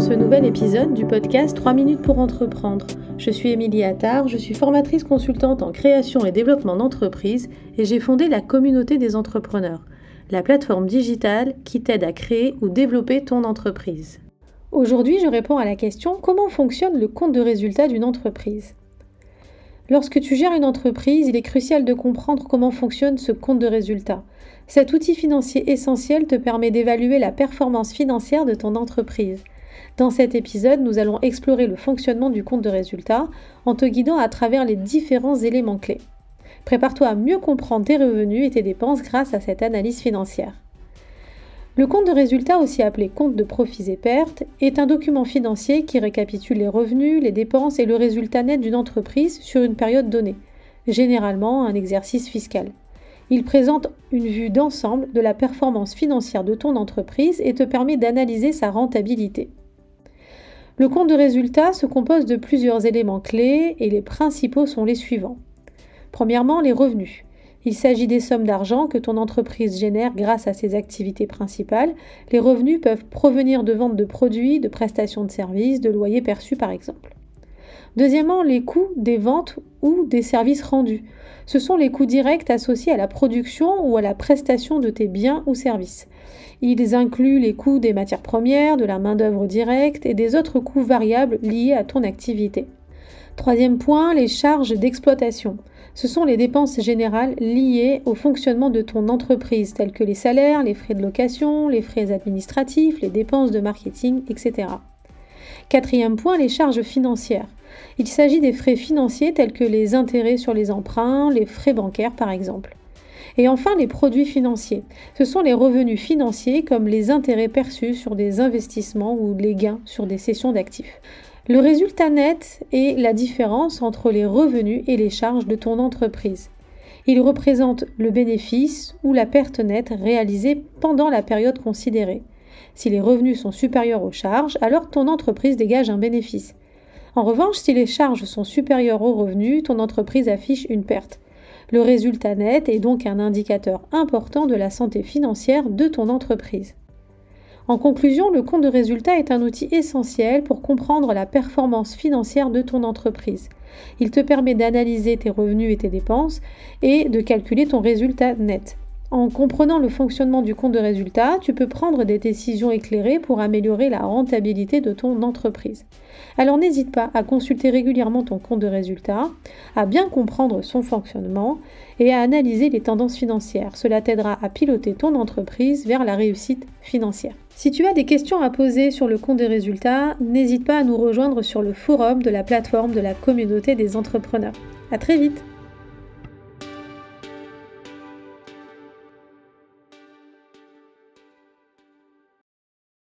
dans ce nouvel épisode du podcast 3 minutes pour entreprendre. Je suis Émilie Attard, je suis formatrice consultante en création et développement d'entreprises et j'ai fondé la communauté des entrepreneurs, la plateforme digitale qui t'aide à créer ou développer ton entreprise. Aujourd'hui, je réponds à la question « Comment fonctionne le compte de résultat d'une entreprise ?» Lorsque tu gères une entreprise, il est crucial de comprendre comment fonctionne ce compte de résultat. Cet outil financier essentiel te permet d'évaluer la performance financière de ton entreprise. Dans cet épisode, nous allons explorer le fonctionnement du compte de résultat en te guidant à travers les différents éléments clés. Prépare-toi à mieux comprendre tes revenus et tes dépenses grâce à cette analyse financière. Le compte de résultat, aussi appelé compte de profits et pertes, est un document financier qui récapitule les revenus, les dépenses et le résultat net d'une entreprise sur une période donnée, généralement un exercice fiscal. Il présente une vue d'ensemble de la performance financière de ton entreprise et te permet d'analyser sa rentabilité. Le compte de résultat se compose de plusieurs éléments clés et les principaux sont les suivants. Premièrement, les revenus. Il s'agit des sommes d'argent que ton entreprise génère grâce à ses activités principales. Les revenus peuvent provenir de ventes de produits, de prestations de services, de loyers perçus par exemple. Deuxièmement, les coûts des ventes ou des services rendus. Ce sont les coûts directs associés à la production ou à la prestation de tes biens ou services. Ils incluent les coûts des matières premières, de la main-d'œuvre directe et des autres coûts variables liés à ton activité. Troisième point, les charges d'exploitation. Ce sont les dépenses générales liées au fonctionnement de ton entreprise, telles que les salaires, les frais de location, les frais administratifs, les dépenses de marketing, etc. Quatrième point, les charges financières. Il s'agit des frais financiers tels que les intérêts sur les emprunts, les frais bancaires par exemple. Et enfin, les produits financiers. Ce sont les revenus financiers comme les intérêts perçus sur des investissements ou les gains sur des cessions d'actifs. Le résultat net est la différence entre les revenus et les charges de ton entreprise. Il représente le bénéfice ou la perte nette réalisée pendant la période considérée. Si les revenus sont supérieurs aux charges, alors ton entreprise dégage un bénéfice. En revanche, si les charges sont supérieures aux revenus, ton entreprise affiche une perte. Le résultat net est donc un indicateur important de la santé financière de ton entreprise. En conclusion, le compte de résultat est un outil essentiel pour comprendre la performance financière de ton entreprise. Il te permet d'analyser tes revenus et tes dépenses et de calculer ton résultat net. En comprenant le fonctionnement du compte de résultat, tu peux prendre des décisions éclairées pour améliorer la rentabilité de ton entreprise. Alors n'hésite pas à consulter régulièrement ton compte de résultat, à bien comprendre son fonctionnement et à analyser les tendances financières. Cela t'aidera à piloter ton entreprise vers la réussite financière. Si tu as des questions à poser sur le compte des résultats, n'hésite pas à nous rejoindre sur le forum de la plateforme de la communauté des entrepreneurs. À très vite!